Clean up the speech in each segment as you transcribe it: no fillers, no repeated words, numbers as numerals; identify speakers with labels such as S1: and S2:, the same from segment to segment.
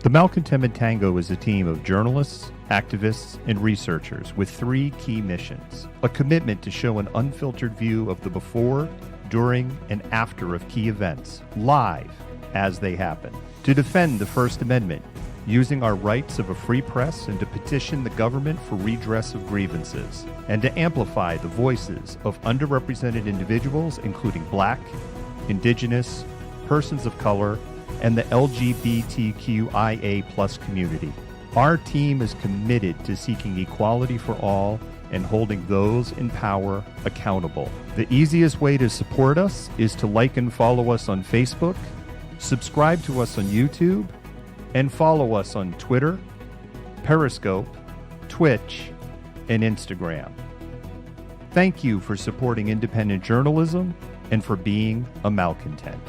S1: The Malcontentment Tango is a team of journalists, activists, and researchers with three key missions. A commitment to show an unfiltered view of the before, during, and after of key events, live as they happen. To defend the First Amendment, using our rights of a free press and to petition the government for redress of grievances, and to amplify the voices of underrepresented individuals, including Black, Indigenous, persons of color, and the LGBTQIA+ community. Our team is committed to seeking equality for all and holding those in power accountable. The easiest way to support us is to like and follow us on Facebook, subscribe to us on YouTube, and follow us on Twitter, Periscope, Twitch, and Instagram. Thank you for supporting independent journalism and for being a malcontent.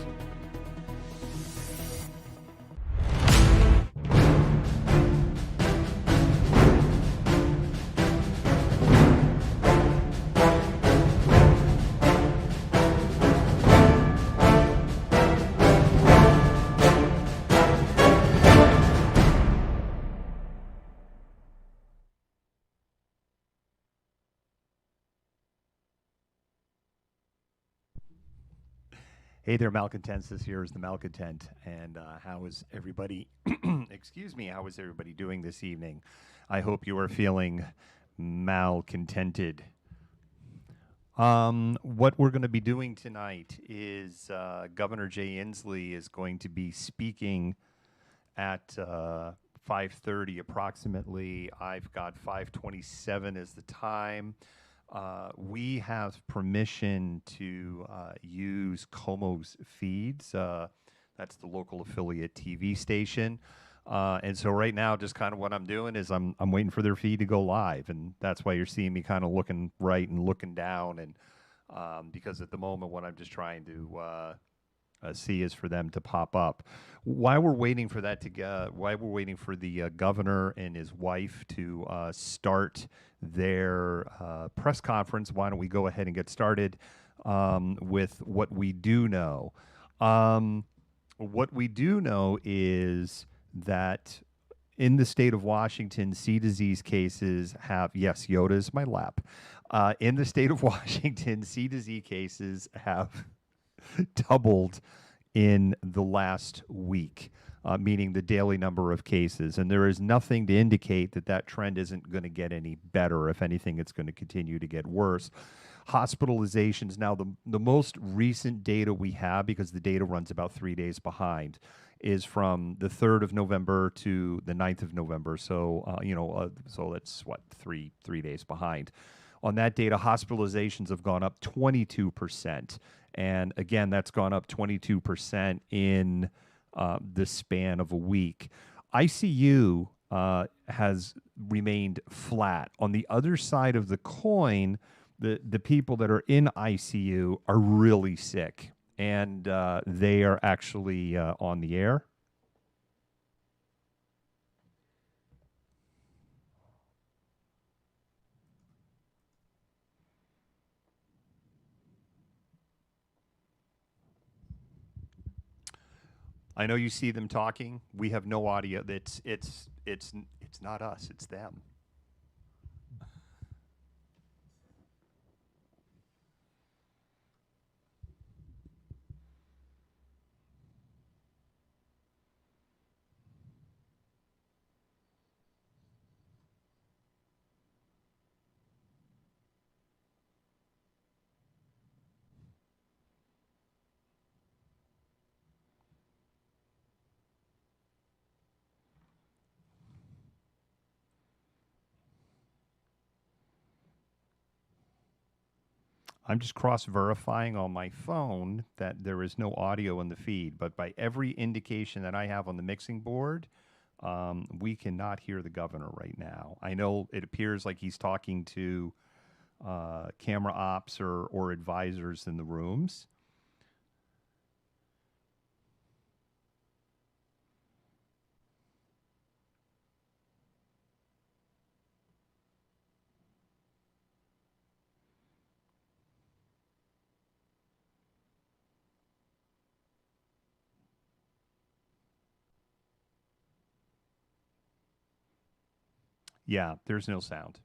S1: Hey there, malcontents. This here is the Malcontent, and how is everybody? Excuse me. How is everybody doing this evening? I hope you are feeling malcontented. What we're going to be doing tonight is Governor Jay Inslee is going to be speaking at 5:30 approximately. I've got 5:27 as the time. We have permission to use Como's feeds. That's the local affiliate TV station. And so right now, just kind of what I'm doing is I'm waiting for their feed to go live. And that's why you're seeing me kind of looking right and looking down. And because at the moment, what I'm just trying to see is for them to pop up. While we're waiting for that to while we're waiting for the governor and his wife to start their press conference, why don't we go ahead and get started with what we do know. What we do know is that in the state of Washington, C disease cases have, yes, Yoda is my lap. In the state of Washington, C disease cases have doubled in the last week, meaning the daily number of cases. And there is nothing to indicate that that trend isn't going to get any better. If anything, it's going to continue to get worse. Hospitalizations, now the most recent data we have, because the data runs about 3 days behind, is from the 3rd of November to the 9th of November. So, so that's what, three days behind. On that data, hospitalizations have gone up 22%. And again, that's gone up 22% in the span of a week. ICU has remained flat. On the other side of the coin, the people that are in ICU are really sick, and they are actually on the air. I know you see them talking. We have no audio. It's not us. It's them. I'm just cross-verifying on my phone that there is no audio in the feed, but by every indication that I have on the mixing board, we cannot hear the governor right now. I know it appears like he's talking to camera ops or advisors in the rooms. Yeah, there's no sound.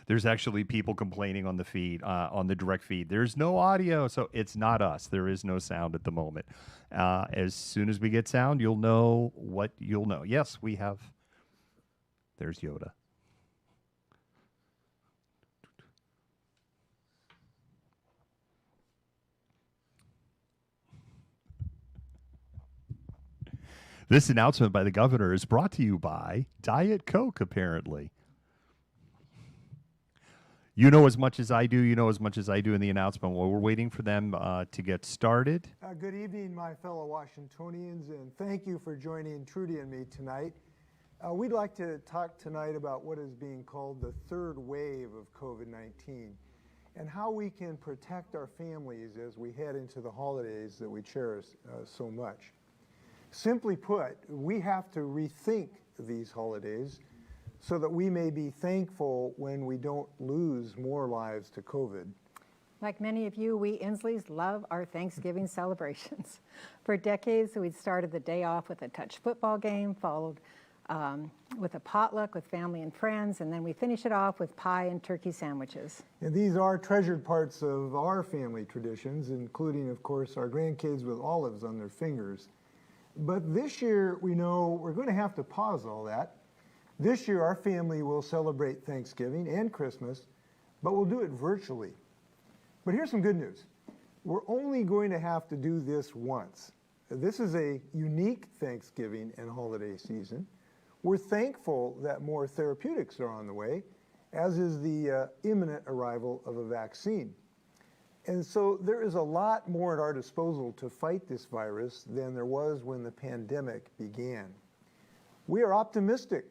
S1: There's actually people complaining on the feed, on the direct feed. There's no audio, so it's not us. There is no sound at the moment. As soon as we get sound, you'll know what you'll know. Yes, we have. There's Yoda. This announcement by the governor is brought to you by Diet Coke, apparently. You know as much as I do. You know as much as I do in the announcement. While we're waiting for them to get started.
S2: Good evening, my fellow Washingtonians, and thank you for joining Trudy and me tonight. We'd like to talk tonight about what is being called the third wave of COVID-19 and how we can protect our families as we head into the holidays that we cherish so much. Simply put, we have to rethink these holidays so that we may be thankful when we don't lose more lives to COVID.
S3: Like many of you, we Inslees love our Thanksgiving celebrations. For decades, we'd started the day off with a touch football game, followed with a potluck with family and friends, and then we finish it off with pie and turkey sandwiches.
S2: And these are treasured parts of our family traditions, including, of course, our grandkids with olives on their fingers. But this year, we know we're going to have to pause all that. This year, our family will celebrate Thanksgiving and Christmas, but we'll do it virtually. But here's some good news. We're only going to have to do this once. This is a unique Thanksgiving and holiday season. We're thankful that more therapeutics are on the way, as is the imminent arrival of a vaccine. And so there is a lot more at our disposal to fight this virus than there was when the pandemic began. We are optimistic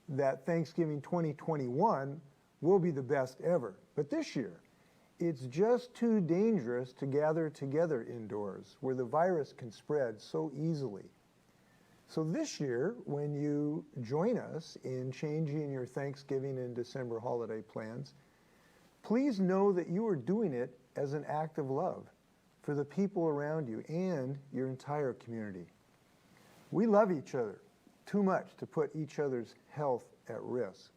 S2: that Thanksgiving 2021 will be the best ever. But this year, it's just too dangerous to gather together indoors where the virus can spread so easily. So this year, when you join us in changing your Thanksgiving and December holiday plans, please know that you are doing it as an act of love for the people around you and your entire community. We love each other too much to put each other's health at risk.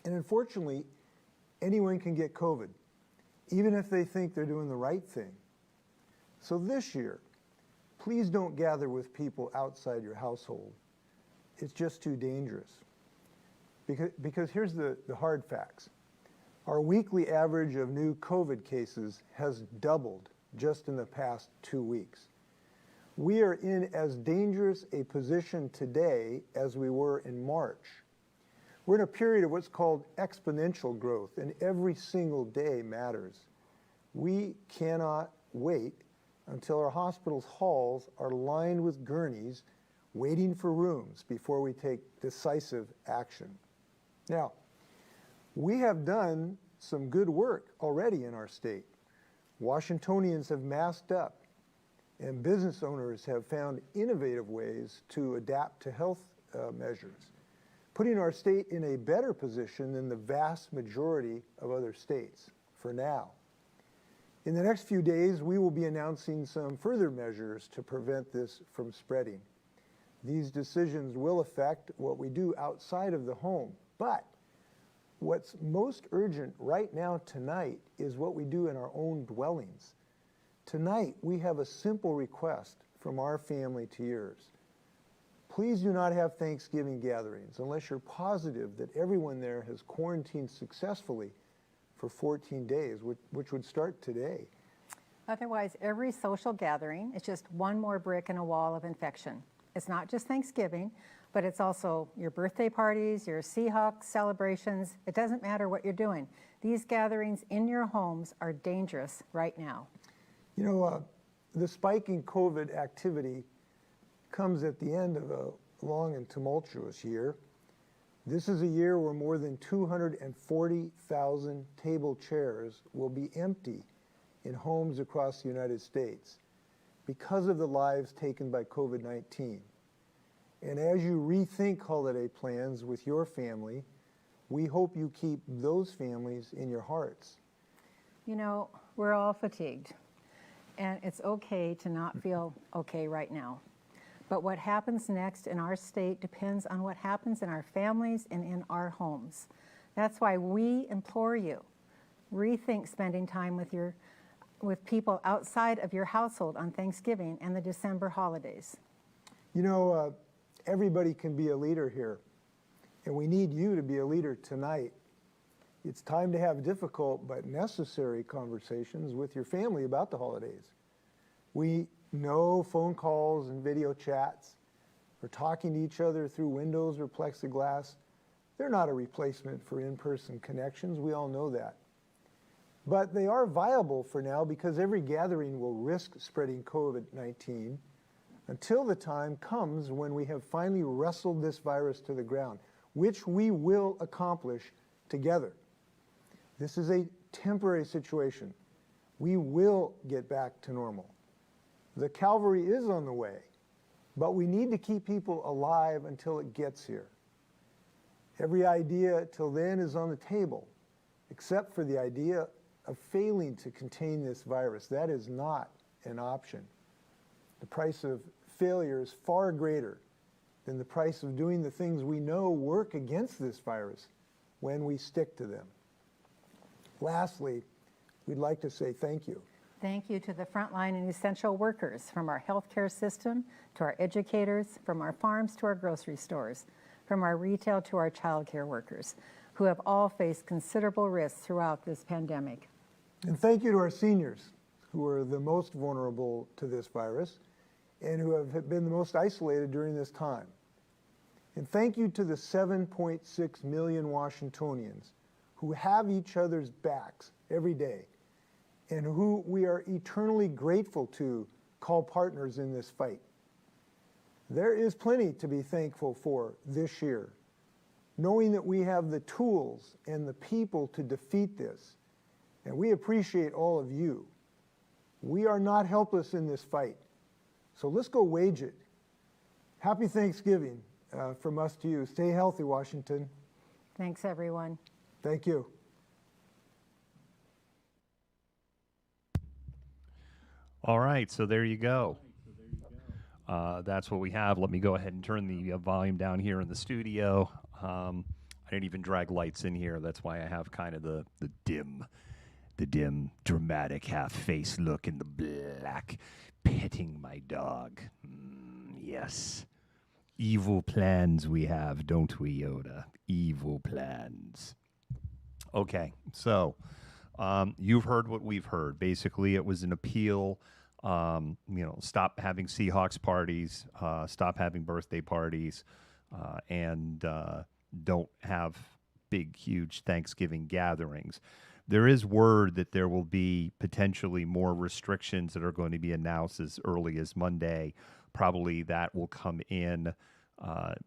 S2: And unfortunately, anyone can get COVID, even if they think they're doing the right thing. So this year, please don't gather with people outside your household. It's just too dangerous. Because here's the hard facts. Our weekly average of new COVID cases has doubled just in the past 2 weeks. We are in as dangerous a position today as we were in March. We're in a period of what's called exponential growth, and every single day matters. We cannot wait until our hospitals' halls are lined with gurneys waiting for rooms before we take decisive action. Now, we have done some good work already in our state. Washingtonians have masked up, and business owners have found innovative ways to adapt to health measures, putting our state in a better position than the vast majority of other states for now. In the next few days, we will be announcing some further measures to prevent this from spreading. These decisions will affect what we do outside of the home, but what's most urgent right now tonight is what we do in our own dwellings. Tonight, we have a simple request from our family to yours. Please do not have Thanksgiving gatherings unless you're positive that everyone there has quarantined successfully for 14 days, which would start today.
S3: Otherwise, every social gathering is just one more brick in a wall of infection. It's not just Thanksgiving, but it's also your birthday parties, your Seahawks celebrations. It doesn't matter what you're doing. These gatherings in your homes are dangerous right now.
S2: You know, the spike in COVID activity comes at the end of a long and tumultuous year. This is a year where more than 240,000 table chairs will be empty in homes across the United States because of the lives taken by COVID-19. And as you rethink holiday plans with your family, we hope you keep those families in your hearts.
S3: You know, we're all fatigued, and it's okay to not feel okay right now. But what happens next in our state depends on what happens in our families and in our homes. That's why we implore you, rethink spending time with people outside of your household on Thanksgiving and the December holidays.
S2: You know, everybody can be a leader here, and we need you to be a leader tonight. It's time to have difficult but necessary conversations with your family about the holidays. We know phone calls and video chats or talking to each other through windows or plexiglass, they're not a replacement for in-person connections. We all know that. But they are viable for now because every gathering will risk spreading COVID-19 until the time comes when we have finally wrestled this virus to the ground, which we will accomplish together. This is a temporary situation. We will get back to normal. The cavalry is on the way, but we need to keep people alive until it gets here. Every idea till then is on the table, except for the idea of failing to contain this virus. That is not an option. The price of failure is far greater than the price of doing the things we know work against this virus when we stick to them. Lastly, we'd like to say thank you.
S3: Thank you to the frontline and essential workers, from our healthcare system to our educators, from our farms to our grocery stores, from our retail to our childcare workers, who have all faced considerable risks throughout this pandemic.
S2: And thank you to our seniors, who are the most vulnerable to this virus and who have been the most isolated during this time. And thank you to the 7.6 million Washingtonians who have each other's backs every day and who we are eternally grateful to call partners in this fight. There is plenty to be thankful for this year, knowing that we have the tools and the people to defeat this, and we appreciate all of you. We are not helpless in this fight, so let's go wage it. Happy Thanksgiving from us to you. Stay healthy, Washington.
S3: Thanks, everyone.
S2: Thank you.
S1: All right, so there you go. That's what we have. Let me go ahead and turn the volume down here in the studio. I didn't even drag lights in here. That's why I have kind of the dim, dramatic half-face look in the black, petting my dog. Yes. Evil plans we have, don't we, Yoda? Evil plans. Okay, so you've heard what we've heard. Basically, it was an appeal. Stop having Seahawks parties, stop having birthday parties, and don't have big, huge Thanksgiving gatherings. There is word that there will be potentially more restrictions that are going to be announced as early as Monday. Probably that will come in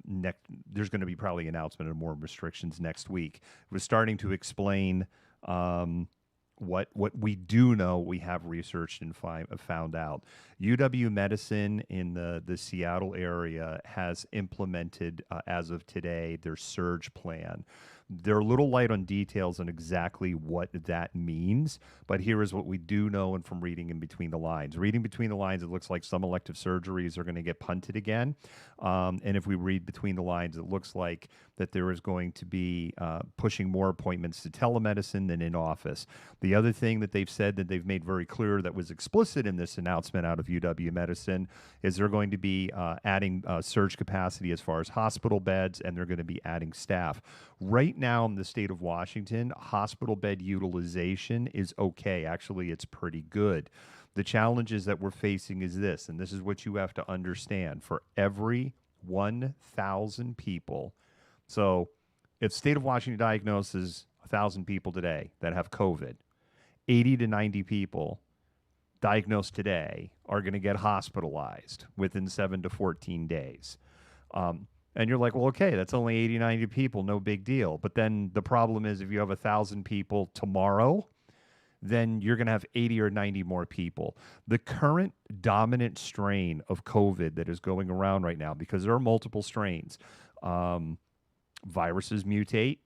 S1: next. There's going to be probably an announcement of more restrictions next week. We're starting to explain what we do know. We have researched and found out. UW Medicine in the Seattle area has implemented, as of today, their surge plan. They're a little light on details on exactly what that means, but here is what we do know, and from reading in between the lines. Reading between the lines, it looks like some elective surgeries are going to get punted again. And if we read between the lines, it looks like that there is going to be pushing more appointments to telemedicine than in office. The other thing that they've said that they've made very clear that was explicit in this announcement out of UW Medicine is they're going to be adding surge capacity as far as hospital beds, and they're going to be adding staff. Right now in the state of Washington, hospital bed utilization is okay. Actually, it's pretty good. The challenges that we're facing is this, and this is what you have to understand. For every 1,000 people, so if state of Washington diagnoses 1,000 people today that have COVID, 80 to 90 people diagnosed today are going to get hospitalized within 7 to 14 days. And you're like, well, okay, that's only 80, 90 people, no big deal. But then the problem is if you have 1,000 people tomorrow, then you're going to have 80 or 90 more people. The current dominant strain of COVID that is going around right now, because there are multiple strains, viruses mutate,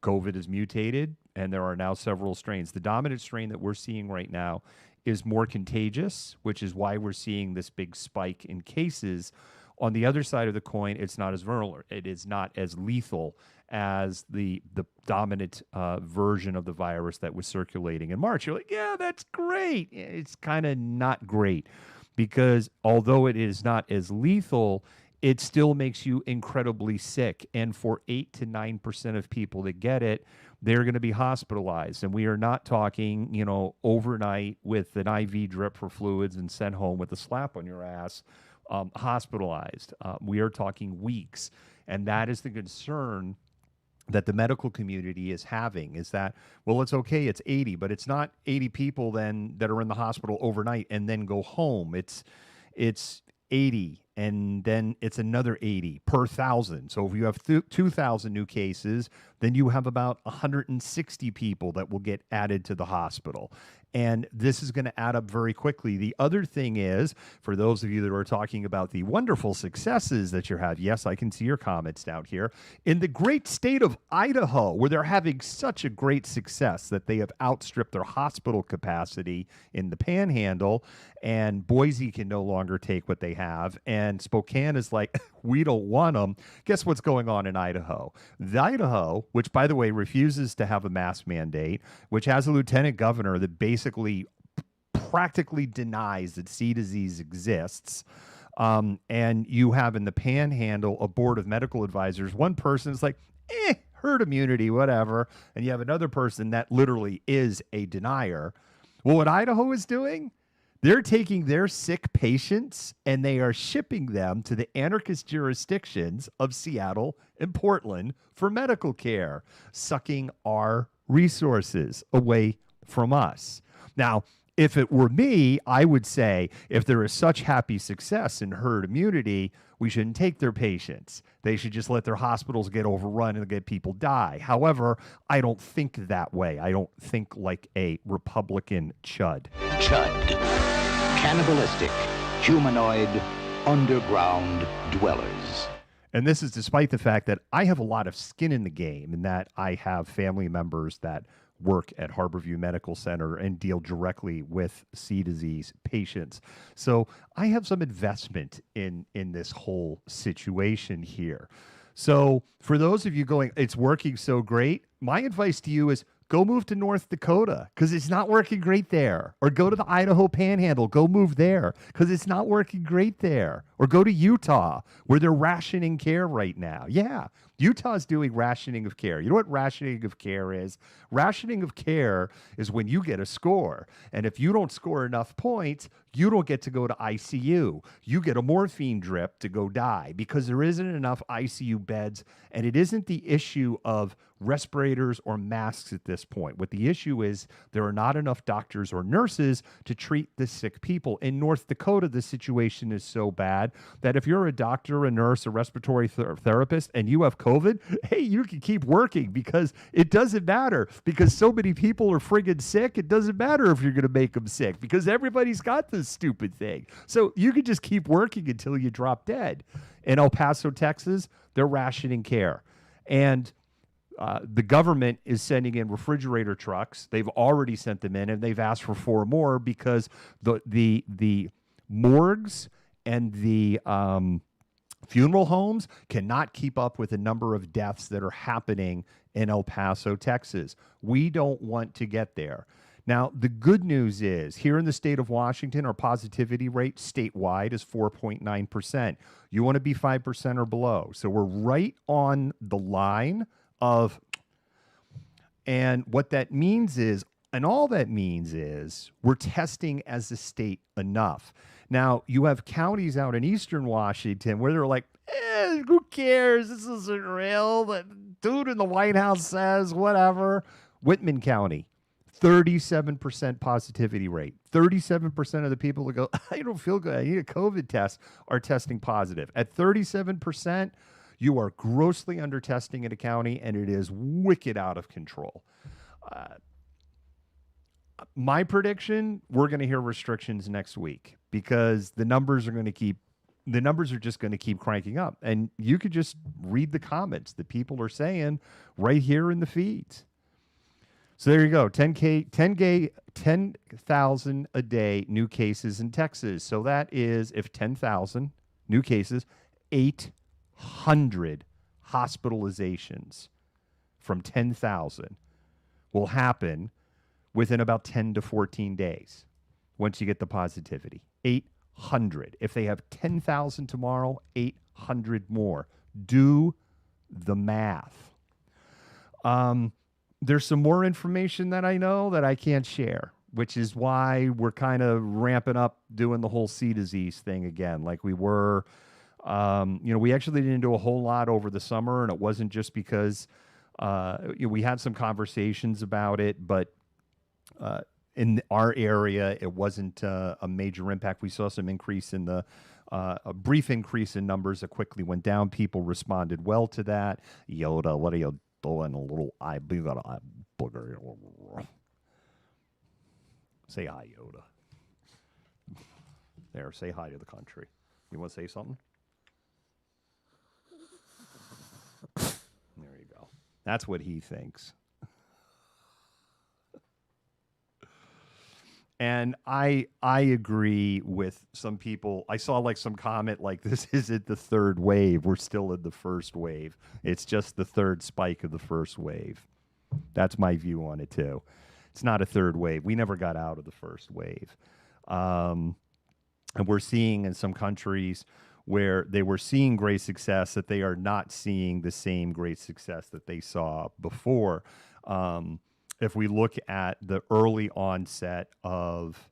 S1: COVID is mutated, and there are now several strains. The dominant strain that we're seeing right now is more contagious, which is why we're seeing this big spike in cases. On the other side of the coin, it's not as vulnerable. It is not as lethal as the dominant version of the virus that was circulating in March. You're like, yeah, that's great. It's kind of not great because although it is not as lethal, it still makes you incredibly sick. And for 8 to 9% of people that get it, they're going to be hospitalized. And we are not talking, overnight with an IV drip for fluids and sent home with a slap on your ass, hospitalized. We are talking weeks. And that is the concern that the medical community is having, is that, well, it's okay, it's 80, but it's not 80 people then that are in the hospital overnight and then go home. It's 80, and then it's another 80 per 1,000. So if you have 2,000 new cases, then you have about 160 people that will get added to the hospital. And this is going to add up very quickly. The other thing is, for those of you that are talking about the wonderful successes that you have, yes, I can see your comments down here, in the great state of Idaho, where they're having such a great success that they have outstripped their hospital capacity in the Panhandle, and Boise can no longer take what they have, and Spokane is like, we don't want them. Guess what's going on in Idaho? The Idaho, which, by the way, refuses to have a mask mandate, which has a lieutenant governor that basically practically denies that C disease exists. And you have in the Panhandle a board of medical advisors. One person is like, herd immunity, whatever. And you have another person that literally is a denier. Well, what Idaho is doing, they're taking their sick patients and they are shipping them to the anarchist jurisdictions of Seattle and Portland for medical care, sucking our resources away from us. Now, if it were me, I would say if there is such happy success in herd immunity, we shouldn't take their patients. They should just let their hospitals get overrun and get people die. However, I don't think that way. I don't think like a Republican chud.
S4: Chud. Cannibalistic, humanoid, underground dwellers.
S1: And this is despite the fact that I have a lot of skin in the game and that I have family members that work at Harborview Medical Center and deal directly with C disease patients. So I have some investment in this whole situation here. So for those of you going, it's working so great, my advice to you is go move to North Dakota because it's not working great there. Or go to the Idaho Panhandle, go move there because it's not working great there. Or go to Utah where they're rationing care right now. Yeah, Utah's doing rationing of care. You know what rationing of care is? Rationing of care is when you get a score. And if you don't score enough points, you don't get to go to ICU. You get a morphine drip to go die because there isn't enough ICU beds. And it isn't the issue of respirators or masks at this point. What the issue is, there are not enough doctors or nurses to treat the sick people. In North Dakota, the situation is so bad that if you're a doctor, a nurse, a respiratory therapist, and you have COVID, hey, you can keep working because it doesn't matter because so many people are friggin' sick. It doesn't matter if you're going to make them sick because everybody's got this stupid thing. So you can just keep working until you drop dead. In El Paso, Texas, they're rationing care. And the government is sending in refrigerator trucks. They've already sent them in, and they've asked for 4 more because the morgues and the funeral homes cannot keep up with the number of deaths that are happening in El Paso, Texas. We don't want to get there. Now, the good news is here in the state of Washington, our positivity rate statewide is 4.9%. You want to be 5% or below. So we're right on the line of, and what that means is, and all that means is we're testing as a state enough. Now, you have counties out in eastern Washington where they're like, who cares? This isn't real. The dude in the White House says whatever. Whitman County, 37% positivity rate. 37% of the people that go, I don't feel good, I need a COVID test, are testing positive. At 37%, you are grossly under testing in a county, and it is wicked out of control. My prediction, we're going to hear restrictions next week because the numbers are just going to keep cranking up. And you could just read the comments that people are saying right here in the feeds. So there you go. 10,000 a day new cases in Texas. So that is, if 10,000 new cases, 800 hospitalizations from 10,000 will happen within about 10 to 14 days once you get the positivity. 800. If they have 10,000 tomorrow, 800 more. Do the math. There's some more information that I know that I can't share, which is why we're kind of ramping up doing the whole C disease thing again, like we were. We actually didn't do a whole lot over the summer, and it wasn't just because we had some conversations about it, but in our area, it wasn't a major impact. We saw some increase in a brief increase in numbers that quickly went down. People responded well to that. Yoda, what are you doing? A little eye booger. Say hi, Yoda. There, say hi to the country. You want to say something? There you go. That's what he thinks. And I agree with some people. I saw like some comment like, this isn't the third wave. We're still in the first wave. It's just the third spike of the first wave. That's my view on it too. It's not a third wave. We never got out of the first wave. And we're seeing in some countries where they were seeing great success that they are not seeing the same great success that they saw before. If we look at the early onset of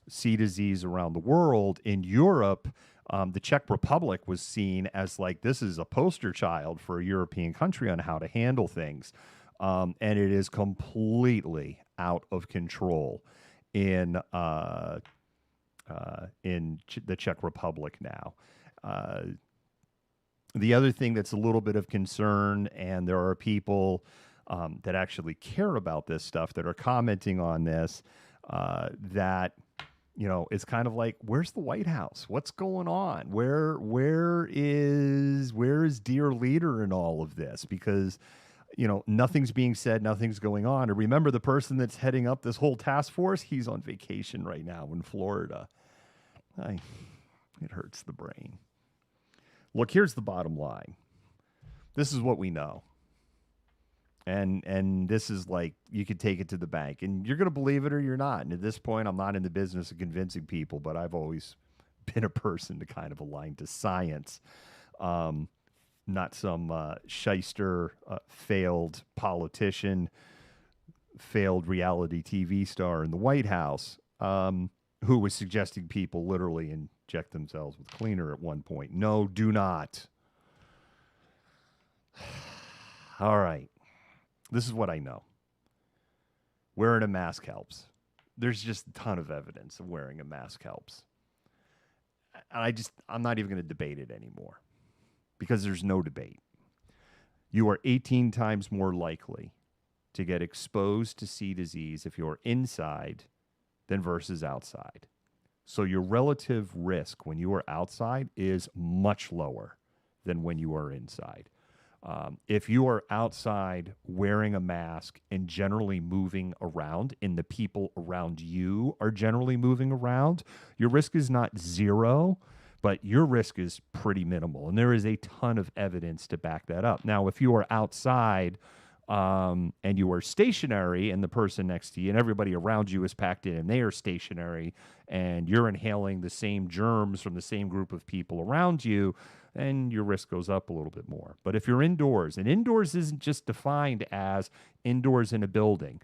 S1: C disease around the world, in Europe, the Czech Republic was seen as like, this is a poster child for a European country on how to handle things. And it is completely out of control in the Czech Republic now. The other thing that's a little bit of concern, and there are people that actually care about this stuff that are commenting on this, that, it's kind of like, where's the White House? What's going on? Where is dear leader in all of this? Because, nothing's being said, nothing's going on. And remember, the person that's heading up this whole task force, he's on vacation right now in Florida. It hurts the brain. Look, here's the bottom line. This is what we know. And this is like, you could take it to the bank, and you're going to believe it or you're not. And at this point, I'm not in the business of convincing people, but I've always been a person to kind of align to science, not some shyster, failed politician, failed reality TV star in the White House, who was suggesting people literally inject themselves with cleaner at one point. No, do not. All right. This is what I know. Wearing a mask helps. There's just a ton of evidence of wearing a mask helps. And I'm not even going to debate it anymore, because there's no debate. You are 18 times more likely to get exposed to C disease if you're inside than versus outside. So your relative risk when you are outside is much lower than when you are inside. If you are outside wearing a mask and generally moving around, and the people around you are generally moving around, your risk is not zero, but your risk is pretty minimal. And there is a ton of evidence to back that up. Now, if you are outside and you are stationary, and the person next to you and everybody around you is packed in and they are stationary, and you're inhaling the same germs from the same group of people around you, and your risk goes up a little bit more. But if you're indoors, and indoors isn't just defined as indoors in a building.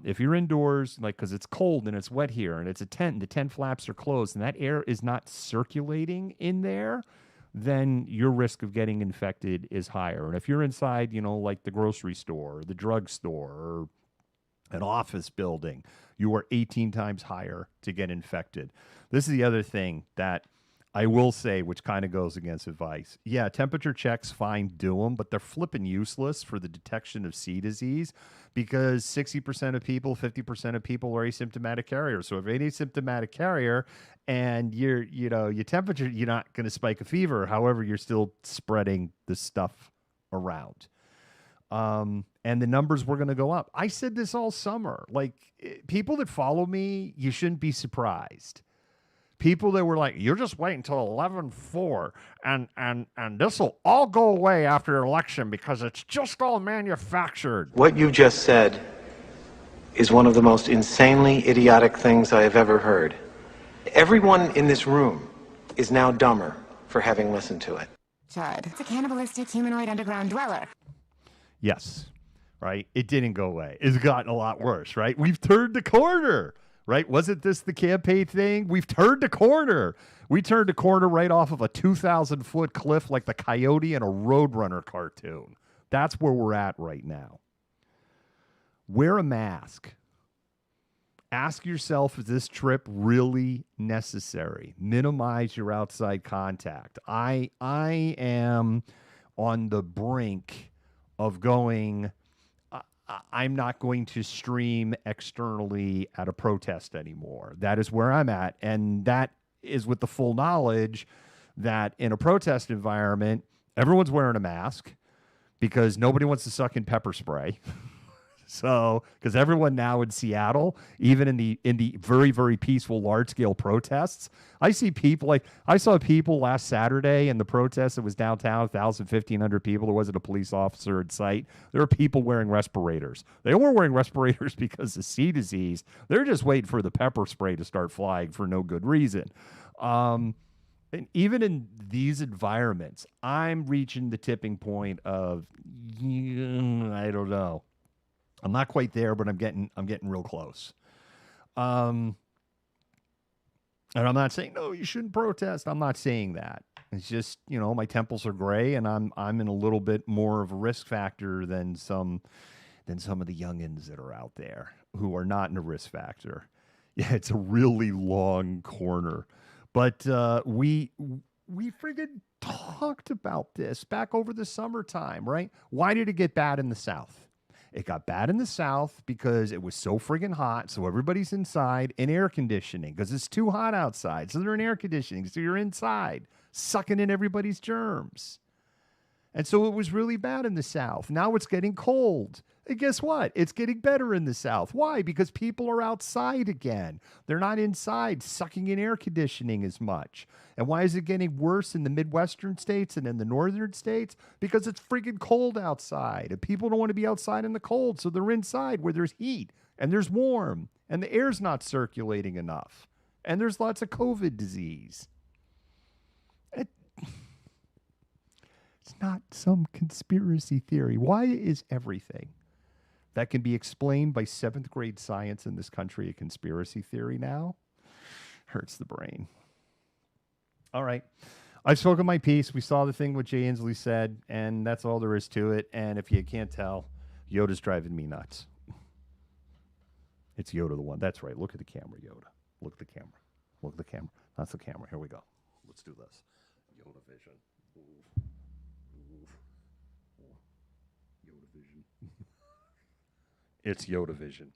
S1: If you're indoors, like, because it's cold and it's wet here, and it's a tent, and the tent flaps are closed, and that air is not circulating in there, then your risk of getting infected is higher. And if you're inside, like the grocery store, or the drugstore, or an office building, you are 18 times higher to get infected. This is the other thing that I will say, which kind of goes against advice. Yeah, temperature checks, fine, do them, but they're flipping useless for the detection of C disease, because 60% of people, 50% of people are asymptomatic carriers. So if you're an asymptomatic carrier and your temperature, you're not going to spike a fever. However, you're still spreading the stuff around. And the numbers were going to go up. I said this all summer. Like, people that follow me, you shouldn't be surprised. People that were like, you're just waiting until 11/4, and this will all go away after election because it's just all manufactured.
S5: What you just said is one of the most insanely idiotic things I have ever heard. Everyone in this room is now dumber for having listened to it.
S6: Chud. It's a cannibalistic humanoid underground dweller.
S1: Yes, right? It didn't go away. It's gotten a lot worse, right? We've turned the corner, right? Wasn't this the campaign thing? We've turned the corner. We turned the corner right off of a 2,000-foot cliff like the Coyote in a Roadrunner cartoon. That's where we're at right now. Wear a mask. Ask yourself, is this trip really necessary? Minimize your outside contact. I am on the brink of going, I'm not going to stream externally at a protest anymore. That is where I'm at. And that is with the full knowledge that in a protest environment, everyone's wearing a mask because nobody wants to suck in pepper spray. So, because everyone now in Seattle, even in the very, very peaceful, large-scale protests, I see people like, I saw people last Saturday in the protest that was downtown, 1,000, 1,500 people. There wasn't a police officer in sight. There were people wearing respirators. They weren't wearing respirators because of C disease. They're just waiting for the pepper spray to start flying for no good reason. And even in these environments, I'm reaching the tipping point of, I don't know. I'm not quite there, but I'm getting real close. And I'm not saying, no, you shouldn't protest. I'm not saying that. It's just, my temples are gray and I'm in a little bit more of a risk factor than some of the youngins that are out there who are not in a risk factor. Yeah, it's a really long corner. But we friggin' talked about this back over the summertime, right? Why did it get bad in the South? It got bad in the South because it was so friggin' hot, so everybody's inside in air conditioning because it's too hot outside. So they're in air conditioning, so you're inside, sucking in everybody's germs. And so it was really bad in the South. Now it's getting cold. And guess what? It's getting better in the South. Why? Because people are outside again. They're not inside sucking in air conditioning as much. And why is it getting worse in the Midwestern states and in the northern states? Because it's freaking cold outside. And people don't want to be outside in the cold, so they're inside where there's heat and there's warm and the air's not circulating enough. And there's lots of COVID disease. It's not some conspiracy theory. Why is everything that can be explained by 7th grade science in this country a conspiracy theory now? Hurts the brain. All right. I've spoken my piece. We saw the thing what Jay Inslee said, and that's all there is to it. And if you can't tell, Yoda's driving me nuts. It's Yoda the one. That's right. Look at the camera, Yoda. Look at the camera. Look at the camera. That's the camera. Here we go. Let's do this. Yoda vision. Yoda vision. It's Yoda vision.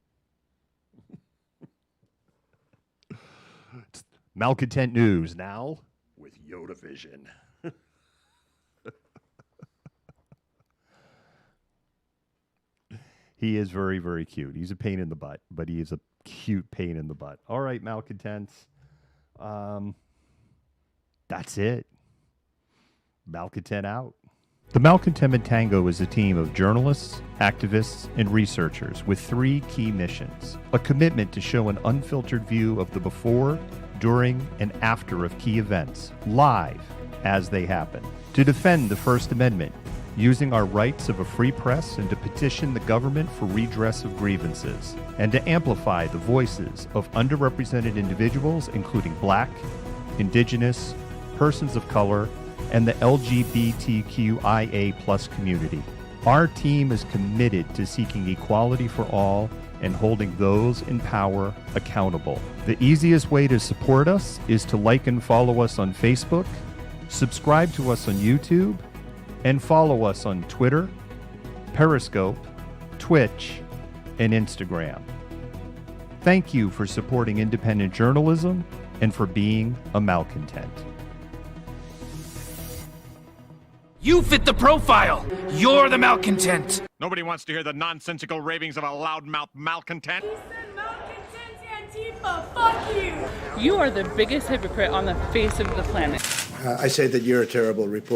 S1: It's Malcontent News now with Yoda vision. He is very, very cute. He's a pain in the butt, but he is a cute pain in the butt. All right, malcontents. That's it. Malcontent out. The Malcontentment Tango is a team of journalists, activists, and researchers with 3 key missions. A commitment to show an unfiltered view of the before, during, and after of key events, live as they happen. To defend the First Amendment, using our rights of a free press and to petition the government for redress of grievances. And to amplify the voices of underrepresented individuals, including Black, Indigenous, persons of color, and the LGBTQIA+ community. Our team is committed to seeking equality for all and holding those in power accountable. The easiest way to support us is to like and follow us on Facebook, subscribe to us on YouTube, and follow us on Twitter, Periscope, Twitch, and Instagram. Thank you for supporting independent journalism and for being a malcontent.
S7: You fit the profile. You're the malcontent. Nobody wants to hear the nonsensical ravings of a loudmouth malcontent.
S8: He said malcontents Antifa, fuck you!
S9: You are the biggest hypocrite on the face of the planet.
S10: I say that you're a terrible reporter.